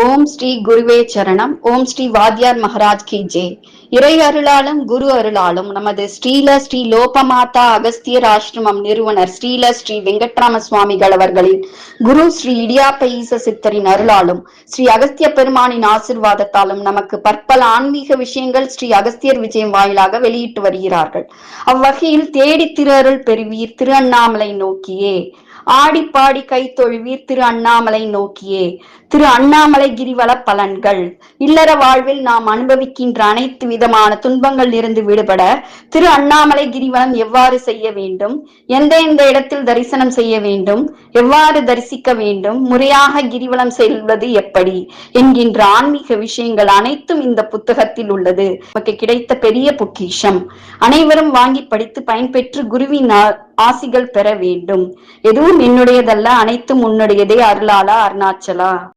ஓம் ஸ்ரீ குருவே சரணம். ஓம் ஸ்ரீ வாத்யார் மகாராஜ் கி ஜெய். இறை அருளாலும் குரு அருளாலும் நமது ஸ்ரீ லோபமாதா அகஸ்தியர் ஆசிரமம் நிறுவனர் ஸ்ரீ வெங்கட்ராம சுவாமிகள் அவர்களின் குரு ஸ்ரீ இடியாப்ப ஈச சித்தரின் அருளாலும் ஸ்ரீ அகஸ்திய பெருமானின் ஆசிர்வாதத்தாலும் நமக்கு பற்பல ஆன்மீக விஷயங்கள் ஸ்ரீ அகஸ்தியர் விஜயம் வாயிலாக வெளியிட்டு வருகிறார்கள். அவ்வகையில் தேடி திரு அருள் பெறுவீர் திரு அண்ணாமலை நோக்கியே, ஆடி பாடி கை தொழுவீர் திரு அண்ணாமலை நோக்கியே. திரு அண்ணாமலை கிரிவல பலன்கள். இல்லற வாழ்வில் நாம் அனுபவிக்கின்ற அனைத்து விதமான துன்பங்கள் இருந்து விடுபட திரு அண்ணாமலை கிரிவலம் எவ்வாறு செய்ய வேண்டும், எந்த இடத்தில் தரிசனம் செய்ய வேண்டும், எவ்வாறு தரிசிக்க வேண்டும், முறையாக கிரிவலம் செல்வது எப்படி என்கின்ற ஆன்மீக விஷயங்கள் அனைத்தும் இந்த புத்தகத்தில் உள்ளது. நமக்கு கிடைத்த பெரிய பொக்கிஷம். அனைவரும் வாங்கி படித்து பயன்பெற்று குருவின் ஆசிகள் பெற வேண்டும். எதுவும் என்னுடையதல்ல, அனைத்தும் உன்னுடையதே அருளாளா அருணாச்சலா.